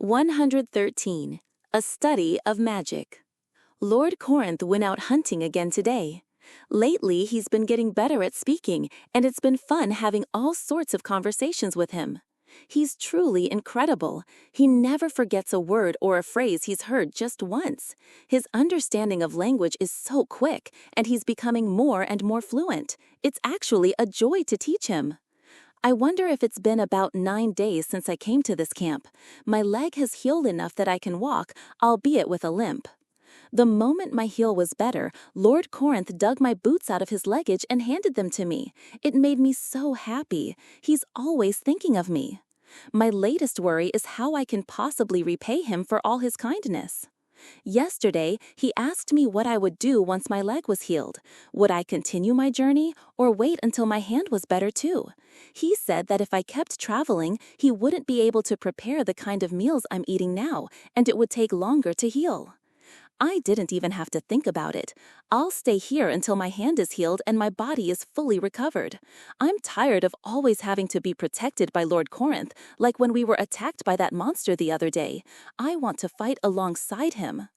113. A Study of Magic. Lord Corinth went out hunting again today. Lately, he's been getting better at speaking, and it's been fun having all sorts of conversations with him. He's truly incredible. He never forgets a word or a phrase he's heard just once. His understanding of language is so quick, and he's becoming more and more fluent. It's actually a joy to teach him. I wonder if it's been about 9 days since I came to this camp. My leg has healed enough that I can walk, albeit with a limp. The moment my heel was better, Lord Corinth dug my boots out of his luggage and handed them to me. It made me so happy. He's always thinking of me. My latest worry is how I can possibly repay him for all his kindness. Yesterday, he asked me what I would do once my leg was healed. Would I continue my journey or wait until my hand was better too? He said that if I kept traveling, he wouldn't be able to prepare the kind of meals I'm eating now, and it would take longer to heal. I didn't even have to think about it. I'll stay here until my hand is healed and my body is fully recovered. I'm tired of always having to be protected by Lord Corinth, like when we were attacked by that monster the other day. I want to fight alongside him.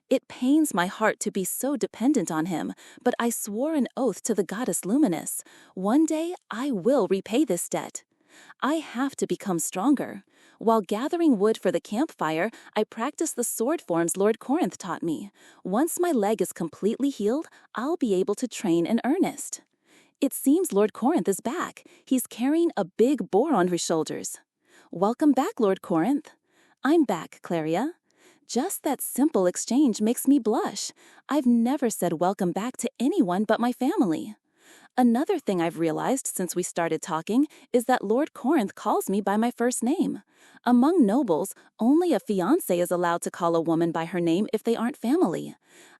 It pains my heart to be so dependent on him, but I swore an oath to the goddess Luminous. One day, I will repay this debt. I have to become stronger. While gathering wood for the campfire, I practice the sword forms Lord Corinth taught me. Once my leg is completely healed, I'll be able to train in earnest. It seems Lord Corinth is back. He's carrying a big boar on his shoulders. Welcome back, Lord Corinth. I'm back, Claria. Just that simple exchange makes me blush. I've never said welcome back to anyone but my family. Another thing I've realized since we started talking is that Lord Corinth calls me by my first name. Among nobles, only a fiancé is allowed to call a woman by her name if they aren't family.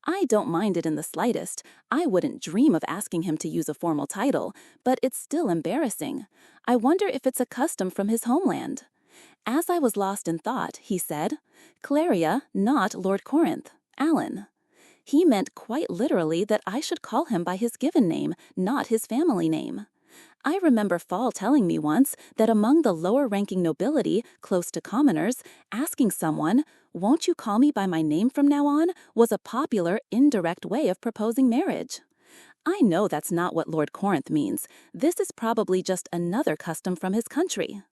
I don't mind it in the slightest. I wouldn't dream of asking him to use a formal title, but it's still embarrassing. I wonder if it's a custom from his homeland. As I was lost in thought, he said, "Claria, not Lord Corinth, Alan." He meant quite literally that I should call him by his given name, not his family name. I remember Fall telling me once that among the lower-ranking nobility, close to commoners, asking someone, "Won't you call me by my name from now on?" was a popular, indirect way of proposing marriage. I know that's not what Lord Corinth means. This is probably just another custom from his country.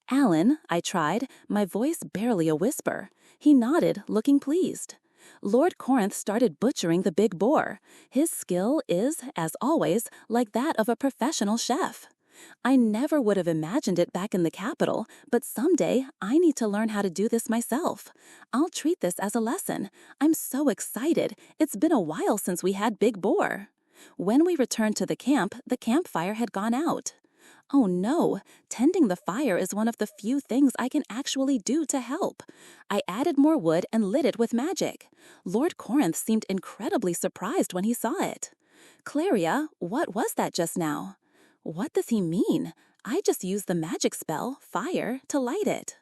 "Alan," I tried, my voice barely a whisper. He nodded, looking pleased. Lord Corinth started butchering the big boar. His skill is, as always, like that of a professional chef. I never would have imagined it back in the capital, but someday I need to learn how to do this myself. I'll treat this as a lesson. I'm so excited. It's been a while since we had big boar. When we returned to the campfire had gone out. Oh no, tending the fire is one of the few things I can actually do to help. I added more wood and lit it with magic. Lord Corinth seemed incredibly surprised when he saw it. "Claria, what was that just now?" What does he mean? I just used the magic spell, fire, to light it.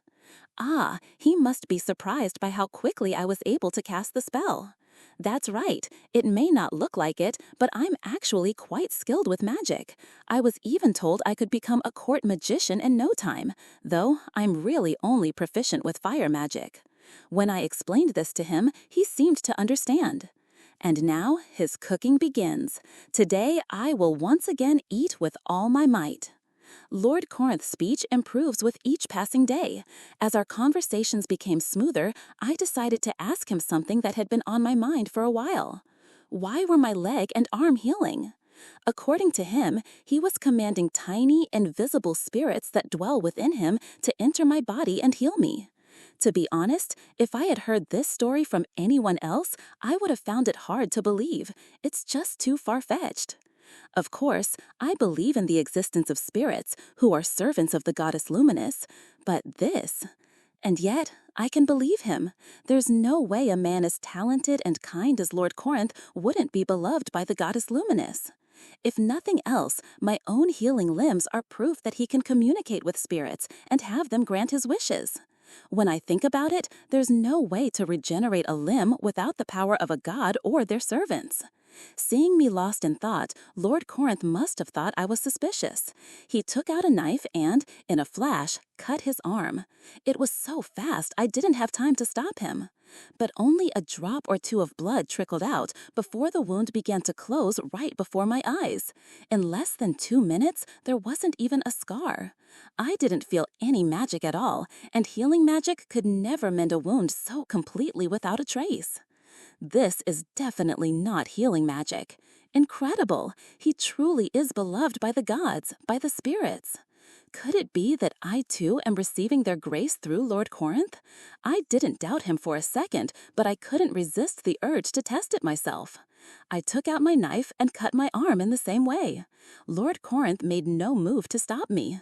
Ah, he must be surprised by how quickly I was able to cast the spell. That's right, it may not look like it, but I'm actually quite skilled with magic. I was even told I could become a court magician in no time, though I'm really only proficient with fire magic. When I explained this to him, he seemed to understand. And now his cooking begins. Today I will once again eat with all my might. Lord Corinth's speech improves with each passing day. As our conversations became smoother, I decided to ask him something that had been on my mind for a while. Why were my leg and arm healing? According to him, he was commanding tiny, invisible spirits that dwell within him to enter my body and heal me. To be honest, if I had heard this story from anyone else, I would have found it hard to believe. It's just too far-fetched. Of course, I believe in the existence of spirits who are servants of the goddess Luminous, but this... And yet, I can believe him. There's no way a man as talented and kind as Lord Corinth wouldn't be beloved by the goddess Luminous. If nothing else, my own healing limbs are proof that he can communicate with spirits and have them grant his wishes. When I think about it, there's no way to regenerate a limb without the power of a god or their servants. Seeing me lost in thought, Lord Corinth must have thought I was suspicious. He took out a knife and, in a flash, cut his arm. It was so fast I didn't have time to stop him. But only a drop or two of blood trickled out before the wound began to close right before my eyes. In less than 2 minutes, there wasn't even a scar. I didn't feel any magic at all, and healing magic could never mend a wound so completely without a trace. This is definitely not healing magic. Incredible! He truly is beloved by the gods, by the spirits. Could it be that I too am receiving their grace through Lord Corinth? I didn't doubt him for a second, but I couldn't resist the urge to test it myself. I took out my knife and cut my arm in the same way. Lord Corinth made no move to stop me.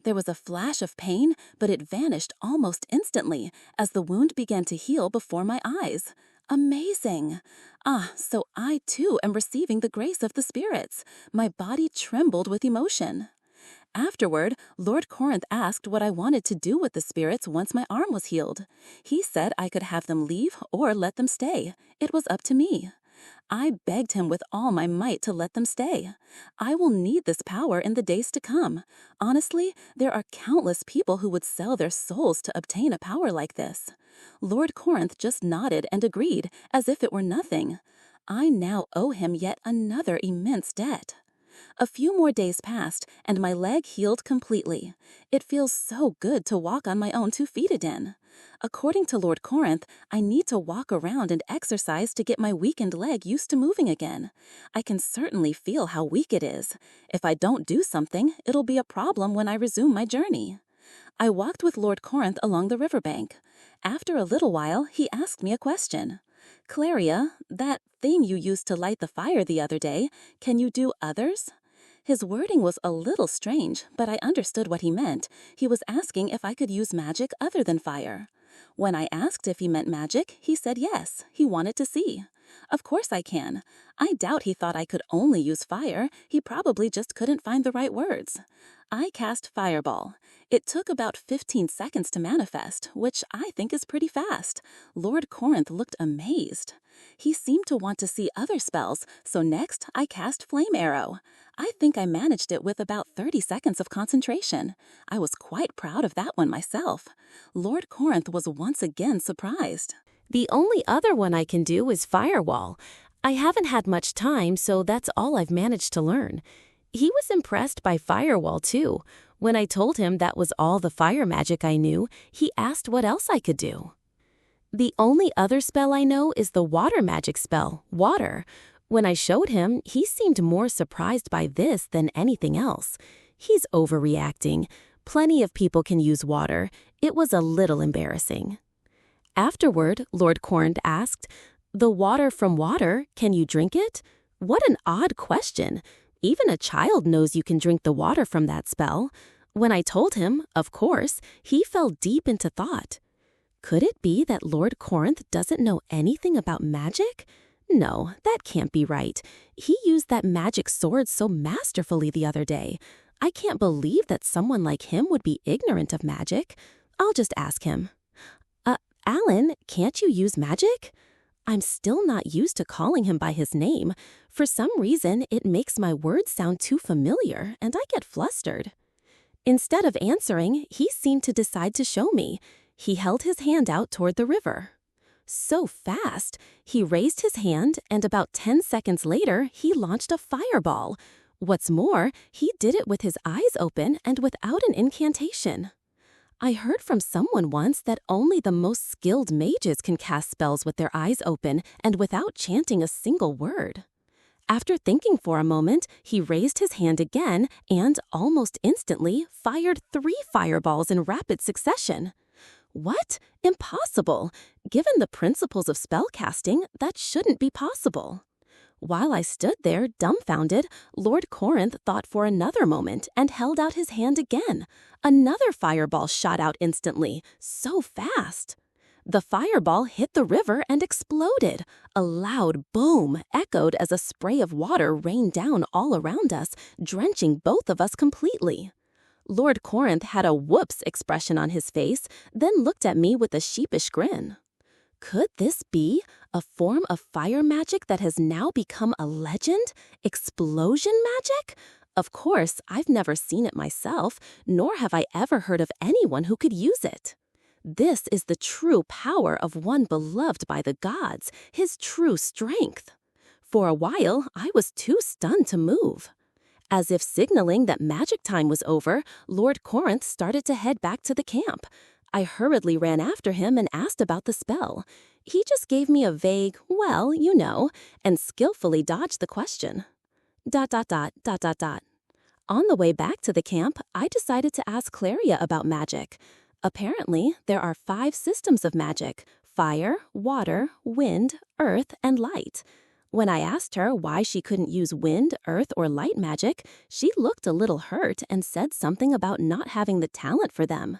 There was a flash of pain, but it vanished almost instantly as the wound began to heal before my eyes. Amazing! So I too am receiving the grace of the spirits. My body trembled with emotion. Afterward, Lord Corinth asked what I wanted to do with the spirits once my arm was healed. He said I could have them leave or let them stay. It was up to me. I begged him with all my might to let them stay. I will need this power in the days to come. Honestly, there are countless people who would sell their souls to obtain a power like this. Lord Corinth just nodded and agreed, as if it were nothing. I now owe him yet another immense debt. A few more days passed, and my leg healed completely. It feels so good to walk on my own 2 feet again. According to Lord Corinth, I need to walk around and exercise to get my weakened leg used to moving again. I can certainly feel how weak it is. If I don't do something, it'll be a problem when I resume my journey. I walked with Lord Corinth along the riverbank. After a little while, he asked me a question. "Claria, that thing you used to light the fire the other day, can you do others?" His wording was a little strange, but I understood what he meant. He was asking if I could use magic other than fire. When I asked if he meant magic, he said yes. He wanted to see. Of course I can. I doubt he thought I could only use fire. He probably just couldn't find the right words. I cast Fireball. It took about 15 seconds to manifest, which I think is pretty fast. Lord Corinth looked amazed. He seemed to want to see other spells, so next I cast Flame Arrow. I think I managed it with about 30 seconds of concentration. I was quite proud of that one myself. Lord Corinth was once again surprised. The only other one I can do is Firewall. I haven't had much time, so that's all I've managed to learn. He was impressed by Firewall too. When I told him that was all the fire magic I knew, he asked what else I could do. The only other spell I know is the water magic spell, Water. When I showed him, he seemed more surprised by this than anything else. He's overreacting. Plenty of people can use water. It was a little embarrassing. Afterward, Lord Corinth asked, "The water from water, can you drink it?" What an odd question. Even a child knows you can drink the water from that spell. When I told him, of course, he fell deep into thought. Could it be that Lord Corinth doesn't know anything about magic? No, that can't be right. He used that magic sword so masterfully the other day. I can't believe that someone like him would be ignorant of magic. I'll just ask him. Alan, can't you use magic?" I'm still not used to calling him by his name. For some reason, it makes my words sound too familiar, and I get flustered. Instead of answering, he seemed to decide to show me. He held his hand out toward the river. So fast, he raised his hand, and about 10 seconds later, he launched a fireball. What's more, he did it with his eyes open and without an incantation. I heard from someone once that only the most skilled mages can cast spells with their eyes open and without chanting a single word. After thinking for a moment, he raised his hand again and, almost instantly, fired 3 fireballs in rapid succession. What? Impossible! Given the principles of spellcasting, that shouldn't be possible. While I stood there, dumbfounded, Lord Corinth thought for another moment and held out his hand again. Another fireball shot out instantly, so fast. The fireball hit the river and exploded. A loud boom echoed as a spray of water rained down all around us, drenching both of us completely. Lord Corinth had a whoops expression on his face, then looked at me with a sheepish grin. Could this be a form of fire magic that has now become a legend? Explosion magic? Of course, I've never seen it myself, nor have I ever heard of anyone who could use it. This is the true power of one beloved by the gods, his true strength. For a while, I was too stunned to move. As if signaling that magic time was over, Lord Corinth started to head back to the camp. I hurriedly ran after him and asked about the spell. He just gave me a vague, well, you know, and skillfully dodged the question. ... On the way back to the camp, I decided to ask Claria about magic. Apparently, there are 5 systems of magic: fire, water, wind, earth, and light. When I asked her why she couldn't use wind, earth, or light magic, she looked a little hurt and said something about not having the talent for them.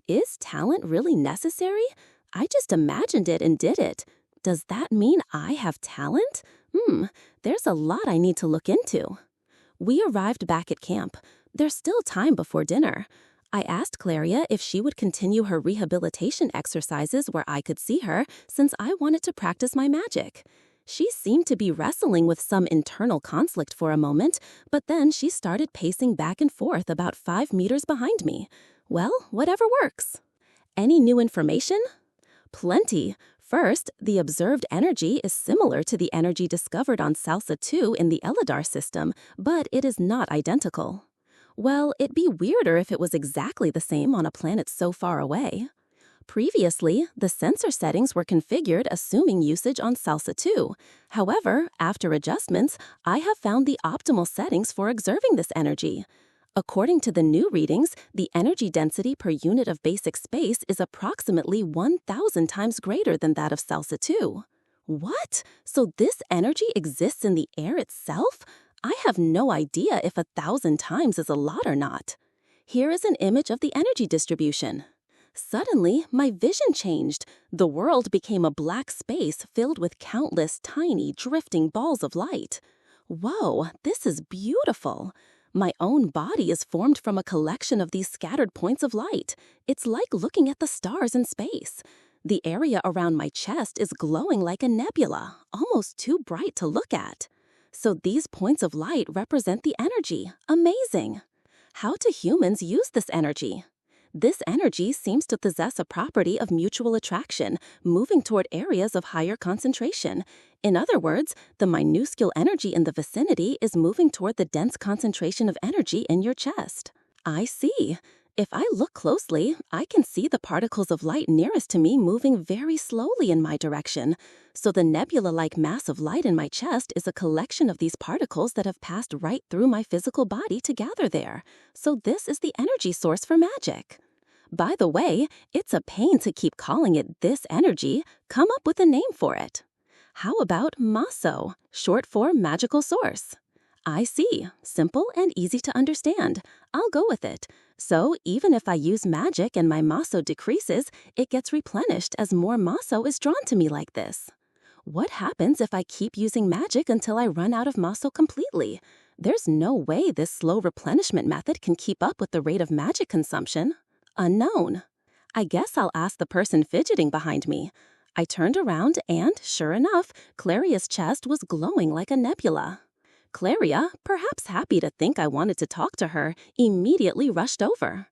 Is talent really necessary? I just imagined it and did it. Does that mean I have talent? There's a lot I need to look into. We arrived back at camp. There's still time before dinner. I asked Claria if she would continue her rehabilitation exercises where I could see her, since I wanted to practice my magic. She seemed to be wrestling with some internal conflict for a moment, but then she started pacing back and forth about 5 meters behind me. Well, whatever works. Any new information? Plenty. First, the observed energy is similar to the energy discovered on Salsa 2 in the Eladar system, but it is not identical. Well, it'd be weirder if it was exactly the same on a planet so far away. Previously, the sensor settings were configured assuming usage on Salsa 2. However, after adjustments, I have found the optimal settings for observing this energy. According to the new readings, the energy density per unit of basic space is approximately 1,000 times greater than that of Salsa 2. What? So this energy exists in the air itself? I have no idea if 1,000 times is a lot or not. Here is an image of the energy distribution. Suddenly, my vision changed. The world became a black space filled with countless tiny, drifting balls of light. Whoa, this is beautiful. My own body is formed from a collection of these scattered points of light. It's like looking at the stars in space. The area around my chest is glowing like a nebula, almost too bright to look at. So these points of light represent the energy. Amazing. How do humans use this energy? This energy seems to possess a property of mutual attraction, moving toward areas of higher concentration. In other words, the minuscule energy in the vicinity is moving toward the dense concentration of energy in your chest. I see. If I look closely, I can see the particles of light nearest to me moving very slowly in my direction. So the nebula-like mass of light in my chest is a collection of these particles that have passed right through my physical body to gather there. So this is the energy source for magic. By the way, it's a pain to keep calling it this energy. Come up with a name for it. How about Maso, short for magical source? I see. Simple and easy to understand. I'll go with it. So even if I use magic and my Maso decreases, it gets replenished as more Maso is drawn to me like this. What happens if I keep using magic until I run out of Maso completely? There's no way this slow replenishment method can keep up with the rate of magic consumption. Unknown. I guess I'll ask the person fidgeting behind me. I turned around and, sure enough, Claria's chest was glowing like a nebula. Claria, perhaps happy to think I wanted to talk to her, immediately rushed over.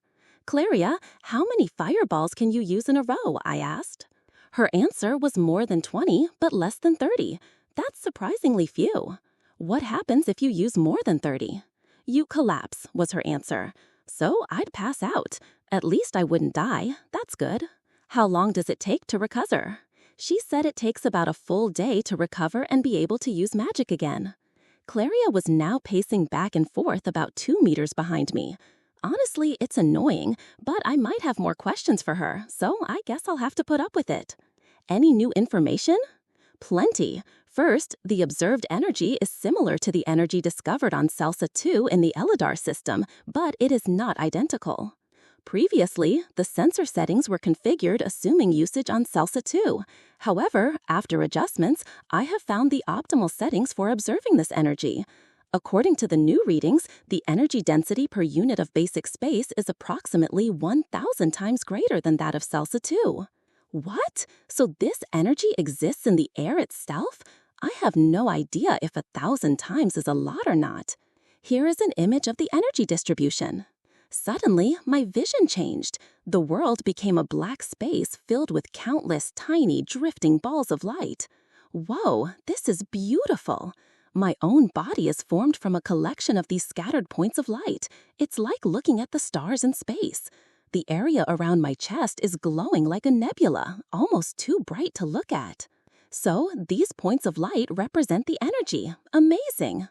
Claria, how many fireballs can you use in a row? I asked. Her answer was more than 20, but less than 30. That's surprisingly few. What happens if you use more than 30? You collapse, was her answer. So I'd pass out. At least I wouldn't die. That's good. How long does it take to recover? She said it takes about a full day to recover and be able to use magic again. Claria was now pacing back and forth about 2 meters behind me. Honestly, it's annoying, but I might have more questions for her, so I guess I'll have to put up with it. Any new information? Plenty. First, the observed energy is similar to the energy discovered on Salsa 2 in the Eladar system, but it is not identical. Previously, the sensor settings were configured assuming usage on Salsa 2. However, after adjustments, I have found the optimal settings for observing this energy. According to the new readings, the energy density per unit of basic space is approximately 1,000 times greater than that of Salsa 2. What? So this energy exists in the air itself? I have no idea if 1,000 times is a lot or not. Here is an image of the energy distribution. Suddenly, my vision changed. The world became a black space filled with countless tiny drifting balls of light. Whoa, this is beautiful. My own body is formed from a collection of these scattered points of light. It's like looking at the stars in space. The area around my chest is glowing like a nebula, almost too bright to look at. So, these points of light represent the energy. Amazing!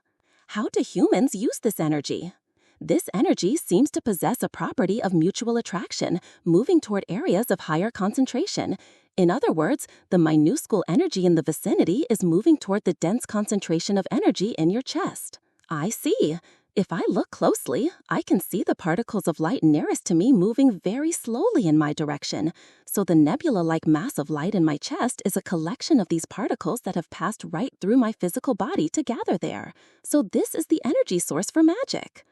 How do humans use this energy? This energy seems to possess a property of mutual attraction, moving toward areas of higher concentration. In other words, the minuscule energy in the vicinity is moving toward the dense concentration of energy in your chest. I see. If I look closely, I can see the particles of light nearest to me moving very slowly in my direction. So the nebula-like mass of light in my chest is a collection of these particles that have passed right through my physical body to gather there. So this is the energy source for magic.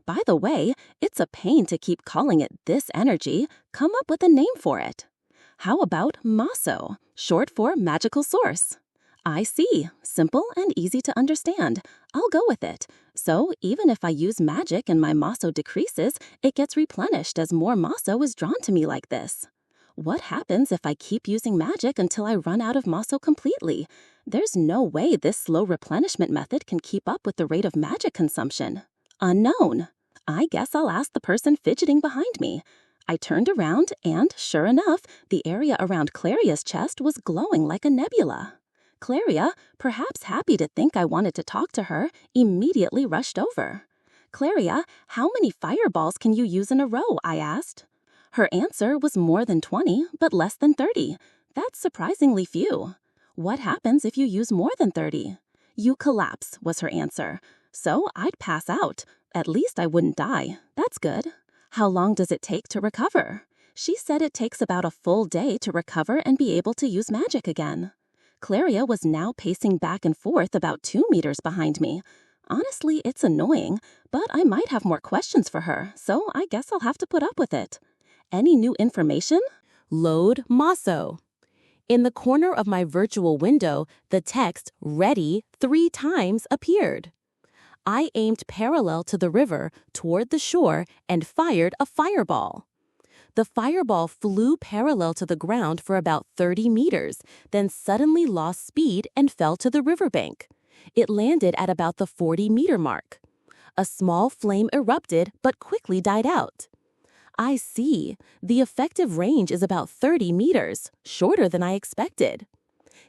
By the way, it's a pain to keep calling it this energy. Come up with a name for it. How about MASO, short for magical source? I see. Simple and easy to understand. I'll go with it. So even if I use magic and my MASO decreases, it gets replenished as more MASO is drawn to me like this. What happens if I keep using magic until I run out of MASO completely? There's no way this slow replenishment method can keep up with the rate of magic consumption. Unknown. I guess I'll ask the person fidgeting behind me. I turned around and, sure enough, the area around Claria's chest was glowing like a nebula. Claria, perhaps happy to think I wanted to talk to her, immediately rushed over. Claria, how many fireballs can you use in a row? I asked. Her answer was more than 20, but less than 30. That's surprisingly few. What happens if you use more than 30? You collapse, was her answer. So I'd pass out. At least I wouldn't die. That's good. How long does it take to recover? She said it takes about a full day to recover and be able to use magic again. Claria was now pacing back and forth about 2 meters behind me. Honestly, it's annoying, but I might have more questions for her, so I guess I'll have to put up with it. Any new information? Load MASO. In the corner of my virtual window, the text "Ready" 3 times appeared. I aimed parallel to the river toward the shore and fired a fireball. The fireball flew parallel to the ground for about 30 meters, then suddenly lost speed and fell to the riverbank. It landed at about the 40-meter mark. A small flame erupted but quickly died out. I see. The effective range is about 30 meters, shorter than I expected.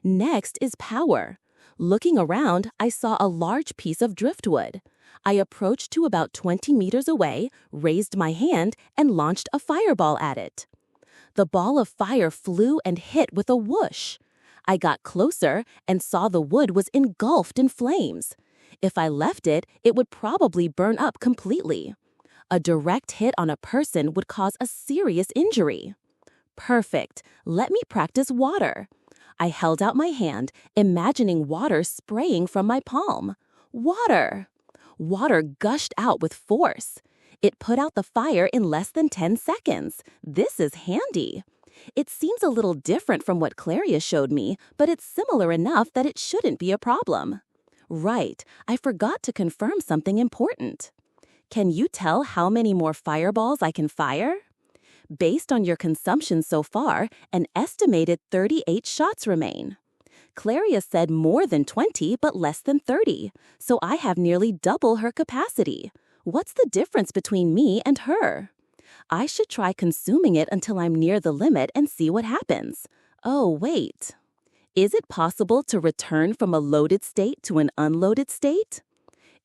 Next is power. Looking around, I saw a large piece of driftwood. I approached to about 20 meters away, raised my hand, and launched a fireball at it. The ball of fire flew and hit with a whoosh. I got closer and saw the wood was engulfed in flames. If I left it, it would probably burn up completely. A direct hit on a person would cause a serious injury. Perfect. Let me practice water. I held out my hand, imagining water spraying from my palm. Water! Water gushed out with force. It put out the fire in less than 10 seconds. This is handy. It seems a little different from what Claria showed me, but it's similar enough that it shouldn't be a problem. Right, I forgot to confirm something important. Can you tell how many more fireballs I can fire? Based on your consumption so far, an estimated 38 shots remain. Claria said more than 20 but less than 30, so I have nearly double her capacity. What's the difference between me and her? I should try consuming it until I'm near the limit and see what happens. Oh, wait. Is it possible to return from a loaded state to an unloaded state?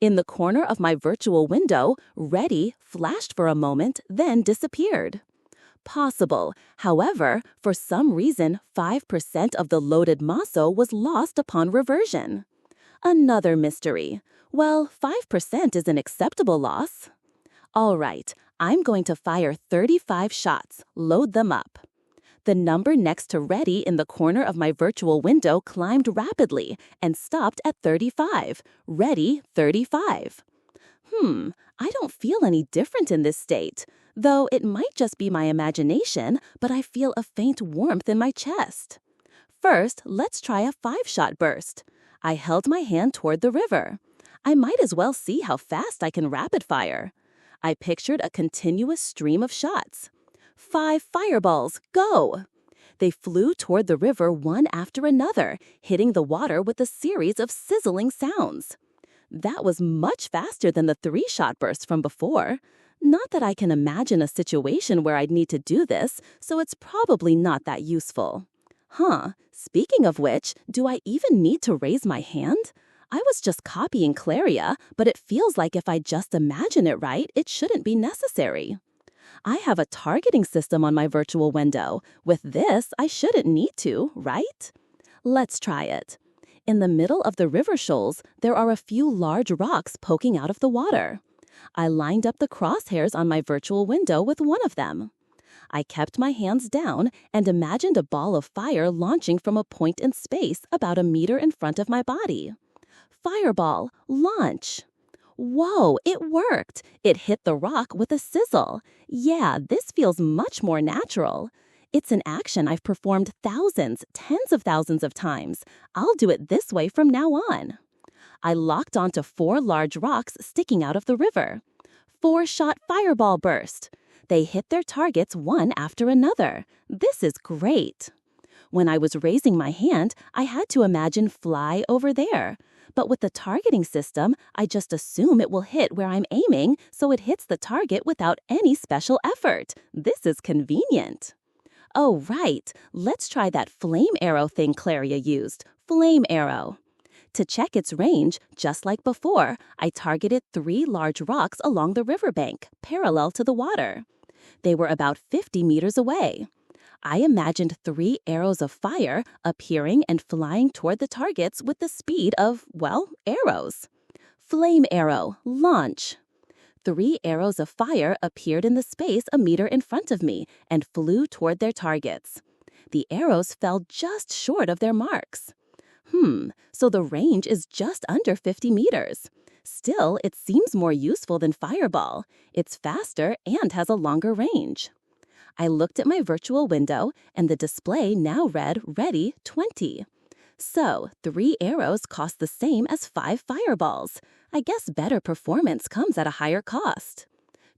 In the corner of my virtual window, "Ready" flashed for a moment, then disappeared. Possible. However, for some reason, 5% of the loaded MASO was lost upon reversion. Another mystery. Well, 5% is an acceptable loss. All right, I'm going to fire 35 shots. Load them up. The number next to "Ready" in the corner of my virtual window climbed rapidly and stopped at 35. Ready, 35. I don't feel any different in this state. Though it might just be my imagination, but I feel a faint warmth in my chest. First, let's try a 5-shot burst. I held my hand toward the river. I might as well see how fast I can rapid fire. I pictured a continuous stream of shots. 5 fireballs, go! They flew toward the river one after another, hitting the water with a series of sizzling sounds. That was much faster than the 3-shot burst from before. Not that I can imagine a situation where I'd need to do this, so it's probably not that useful. Speaking of which, do I even need to raise my hand? I was just copying Claria, but it feels like if I just imagine it right, it shouldn't be necessary. I have a targeting system on my virtual window. With this, I shouldn't need to, right? Let's try it. In the middle of the river shoals, there are a few large rocks poking out of the water. I lined up the crosshairs on my virtual window with one of them. I kept my hands down and imagined a ball of fire launching from a point in space about a meter in front of my body. Fireball, launch! Whoa, it worked! It hit the rock with a sizzle. Yeah, this feels much more natural. It's an action I've performed thousands, tens of thousands of times. I'll do it this way from now on. I locked onto 4 large rocks sticking out of the river. 4-shot fireball burst. They hit their targets one after another. This is great. When I was raising my hand, I had to imagine fly over there. But with the targeting system, I just assume it will hit where I'm aiming, so it hits the target without any special effort. This is convenient. Oh, right. Let's try that flame arrow thing Claria used. Flame arrow. To check its range, just like before, I targeted 3 large rocks along the riverbank, parallel to the water. They were about 50 meters away. I imagined 3 arrows of fire appearing and flying toward the targets with the speed of, well, arrows. Flame arrow, launch. 3 arrows of fire appeared in the space a meter in front of me and flew toward their targets. The arrows fell just short of their marks. So the range is just under 50 meters. Still, it seems more useful than Fireball. It's faster and has a longer range. I looked at my virtual window, and the display now read Ready 20. So, 3 arrows cost the same as 5 fireballs. I guess better performance comes at a higher cost.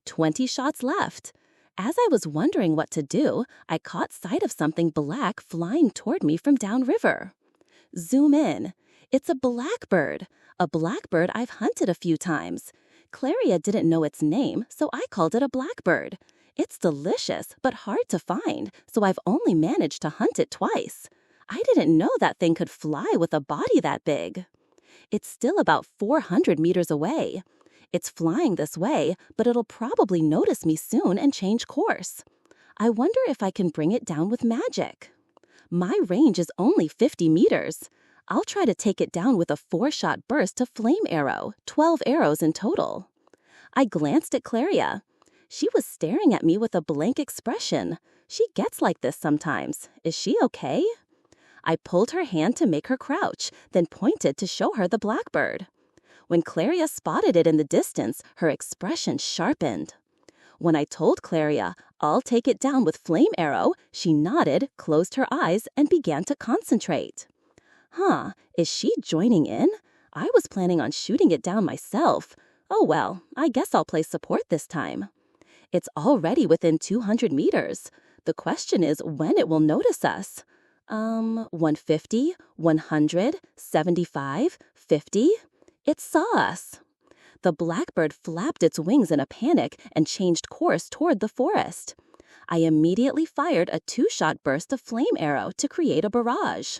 20 shots left. As I was wondering what to do, I caught sight of something black flying toward me from downriver. Zoom in. It's a blackbird. A blackbird I've hunted a few times. Claria didn't know its name, so I called it a blackbird. It's delicious, but hard to find, so I've only managed to hunt it twice. I didn't know that thing could fly with a body that big. It's still about 400 meters away. It's flying this way, but it'll probably notice me soon and change course. I wonder if I can bring it down with magic. My range is only 50 meters. I'll try to take it down with a 4-shot burst of flame arrow, 12 arrows in total. I glanced at Claria. She was staring at me with a blank expression. She gets like this sometimes. Is she okay? I pulled her hand to make her crouch, then pointed to show her the blackbird. When Claria spotted it in the distance, her expression sharpened. When I told Claria, I'll take it down with flame arrow, she nodded, closed her eyes, and began to concentrate. Is she joining in? I was planning on shooting it down myself. Oh well, I guess I'll play support this time. It's already within 200 meters. The question is when it will notice us. 150, 100, 75, 50. It saw us. The blackbird flapped its wings in a panic and changed course toward the forest. I immediately fired a 2-shot burst of flame arrow to create a barrage.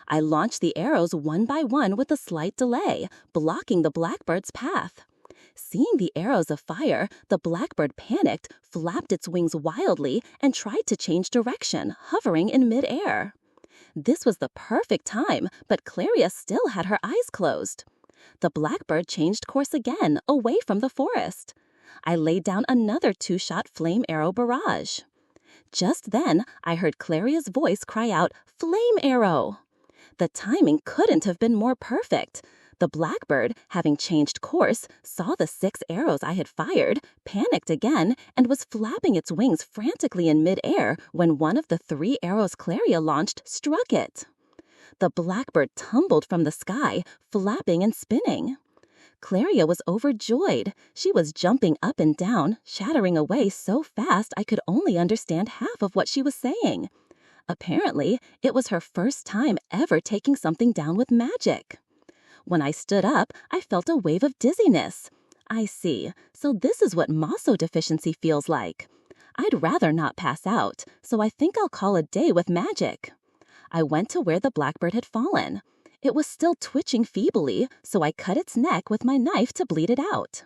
I launched the arrows one by one with a slight delay, blocking the blackbird's path. Seeing the arrows of fire, the blackbird panicked, flapped its wings wildly, and tried to change direction, hovering in midair. This was the perfect time, but Claria still had her eyes closed. The blackbird changed course again, away from the forest. I laid down another 2-shot flame arrow barrage. Just then, I heard Claria's voice cry out, "Flame arrow!" The timing couldn't have been more perfect. The blackbird, having changed course, saw the 6 arrows I had fired, panicked again, and was flapping its wings frantically in midair when one of the 3 arrows Claria launched struck it. The blackbird tumbled from the sky, flapping and spinning. Claria was overjoyed. She was jumping up and down, chattering away so fast I could only understand half of what she was saying. Apparently, it was her first time ever taking something down with magic. When I stood up, I felt a wave of dizziness. I see, so this is what Mosso deficiency feels like. I'd rather not pass out, so I think I'll call a day with magic. I went to where the blackbird had fallen. It was still twitching feebly, so I cut its neck with my knife to bleed it out.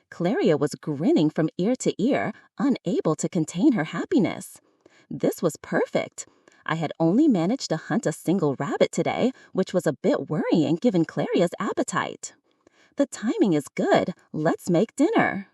Claria was grinning from ear to ear, unable to contain her happiness. This was perfect. I had only managed to hunt a single rabbit today, which was a bit worrying given Claria's appetite. The timing is good. Let's make dinner.